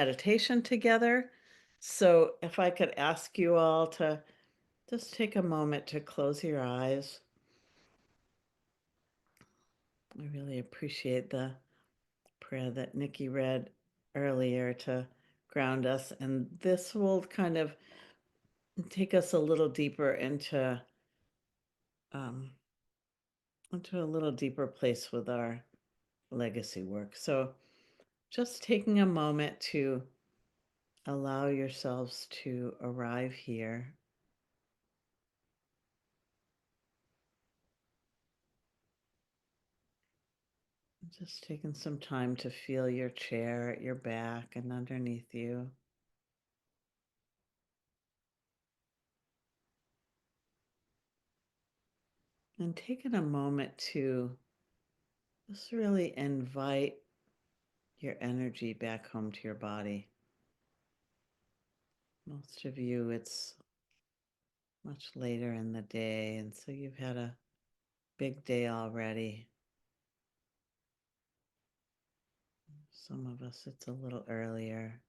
meditation together. So, if I could ask you all to just take a moment to close your eyes. I really appreciate the prayer that Nikki read earlier to ground us, and this will kind of take us a little deeper um, into a little deeper place with our legacy work. So, just taking a moment to allow yourselves to arrive here. Just taking some time to feel your chair at your back and underneath you. And taking a moment to just really invite your energy back home to your body. Most of you, it's much later in the day, and so you've had a big day already. Some of us, it's a little earlier.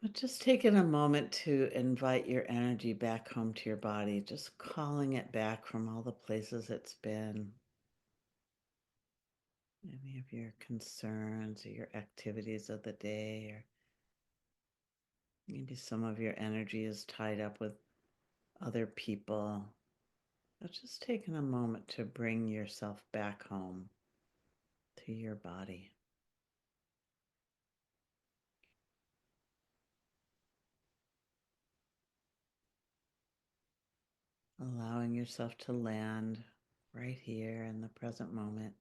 But just taking a moment to invite your energy back home to your body, just calling it back from all the places it's been. Any of your concerns or your activities of the day, or maybe some of your energy is tied up with other people. But just taking a moment to bring yourself back home to your body. Allowing yourself to land right here in the present moment.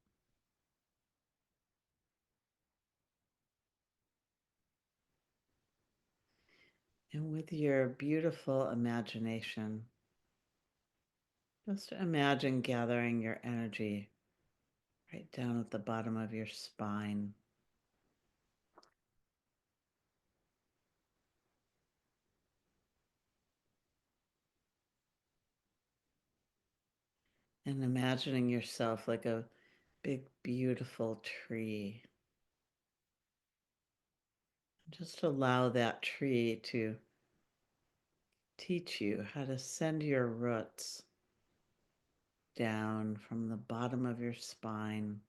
And with your beautiful imagination, just imagine gathering your energy right down at the bottom of your spine. And imagining yourself like a big, beautiful tree. Just allow that tree to teach you how to send your roots down from the bottom of your spine.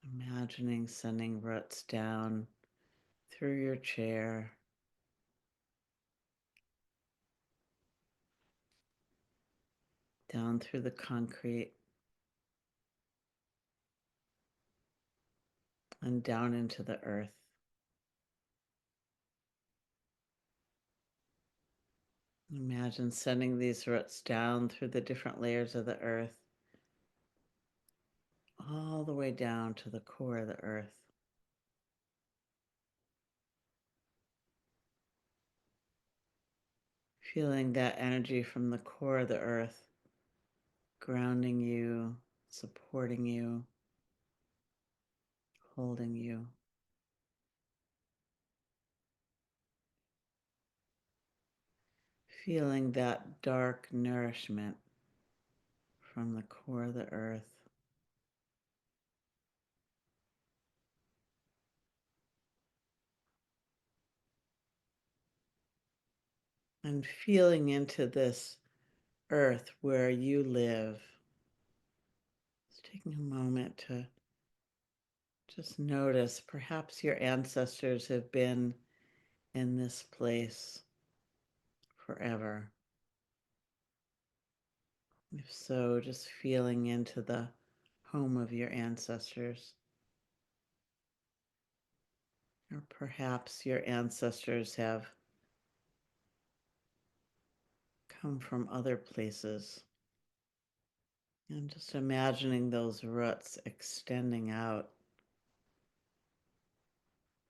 Imagining sending roots down through your chair, down through the concrete, and down into the earth. Imagine sending these roots down through the different layers of the earth, all the way down to the core of the earth. Feeling that energy from the core of the earth, grounding you, supporting you, holding you. Feeling that dark nourishment from the core of the earth. And feeling into this earth where you live. Just taking a moment to just notice perhaps your ancestors have been in this place forever. If so, just feeling into the home of your ancestors. Or perhaps your ancestors have come from other places. And just imagining those roots extending out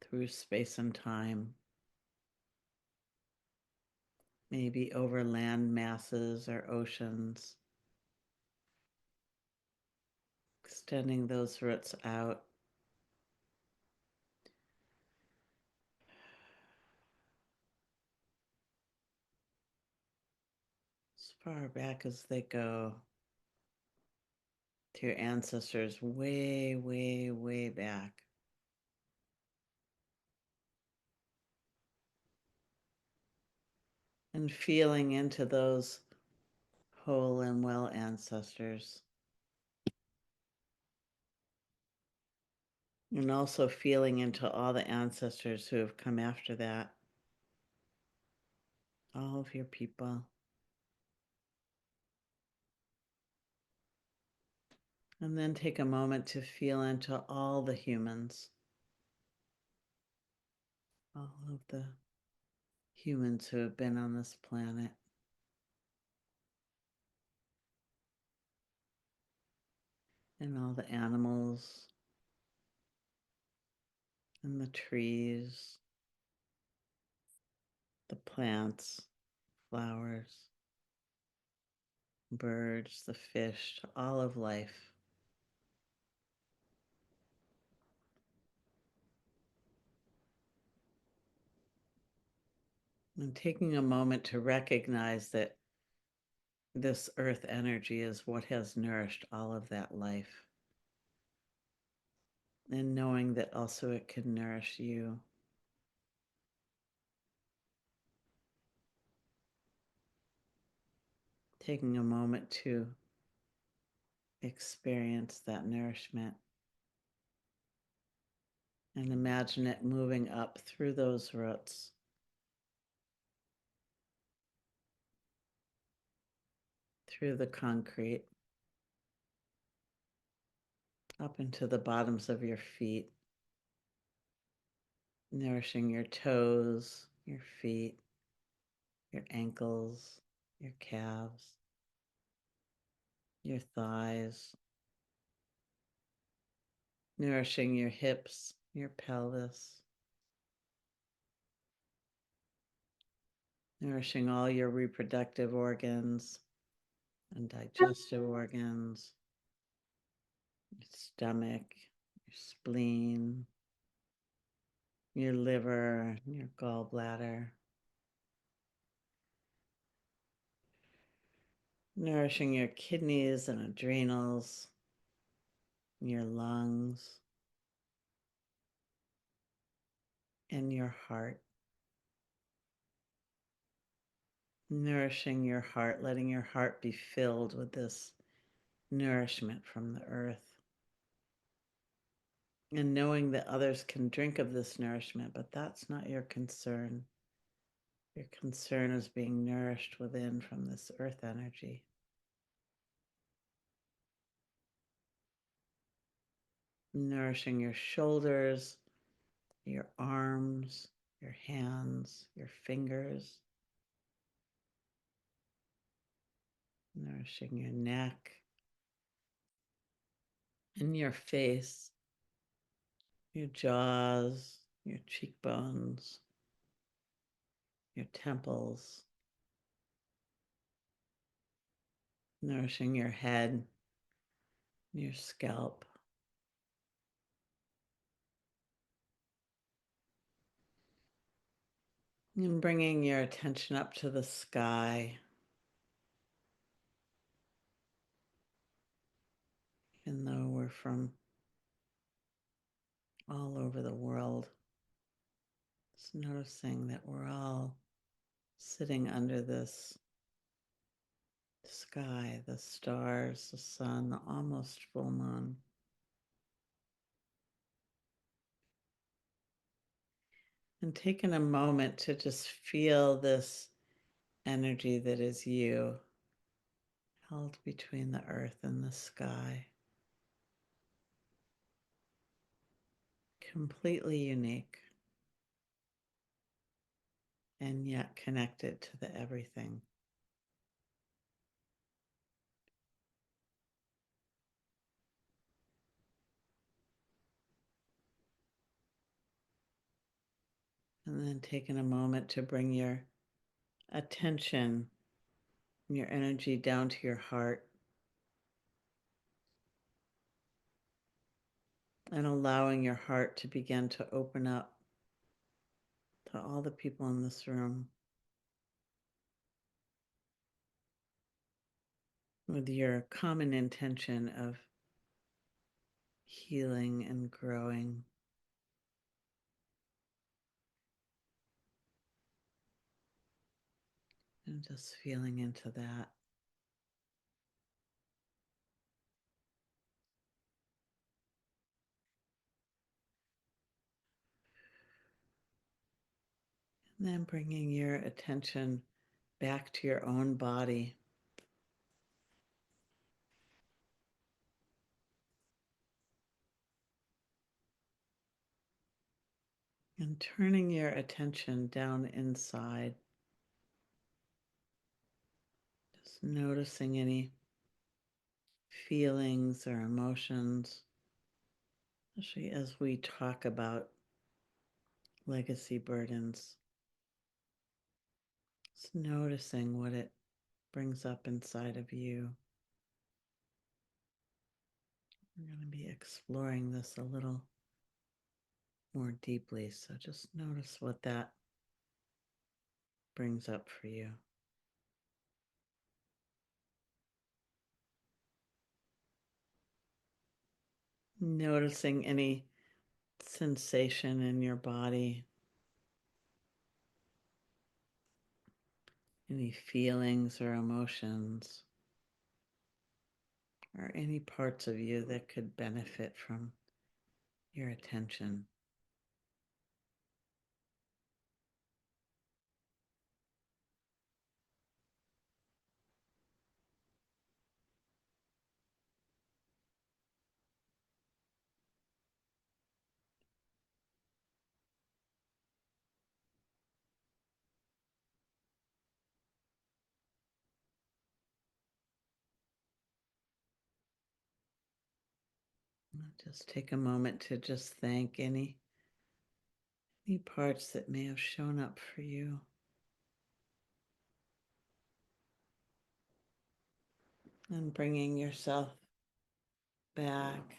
through space and time, maybe over land masses or oceans, extending those roots out as far back as they go, to your ancestors way, way, way back. and feeling into those whole and well ancestors. And also feeling into all the ancestors who have come after that, all of your people. And then take a moment to feel into all the humans, all of the humans who have been on this planet. And all the animals and the trees, the plants, flowers, birds, the fish, all of life. And taking a moment to recognize that this earth energy is what has nourished all of that life. And knowing that also it can nourish you. Taking a moment to experience that nourishment and imagine it moving up through those roots, through the concrete, up into the bottoms of your feet, nourishing your toes, your feet, your ankles, your calves, your thighs, nourishing your hips, your pelvis, nourishing all your reproductive organs and digestive organs, your stomach, your spleen, your liver, your gallbladder, nourishing your kidneys and adrenals, your lungs, and your heart. Nourishing your heart, letting your heart be filled with this nourishment from the earth. And knowing that others can drink of this nourishment, but that's not your concern. Your concern is being nourished within from this earth energy. Nourishing your shoulders, your arms, your hands, your fingers. Nourishing your neck and your face, your jaws, your cheekbones, your temples. Nourishing your head, your scalp. And bringing your attention up to the sky. Even though we're from all over the world, just noticing that we're all sitting under this sky, the stars, the sun, the almost full moon. And taking a moment to just feel this energy that is you, held between the earth and the sky. Completely unique, and yet connected to the everything. And then taking a moment to bring your attention, your energy down to your heart, and allowing your heart to begin to open up to all the people in this room with your common intention of healing and growing. And just feeling into that. And then bringing your attention back to your own body. And turning your attention down inside. Just noticing any feelings or emotions, especially as we talk about legacy burdens. Just noticing what it brings up inside of you. We're going to be exploring this a little more deeply, so just notice what that brings up for you. Noticing any sensation in your body, any feelings or emotions, or any parts of you that could benefit from your attention. Just take a moment to just thank any parts that may have shown up for you. And bringing yourself back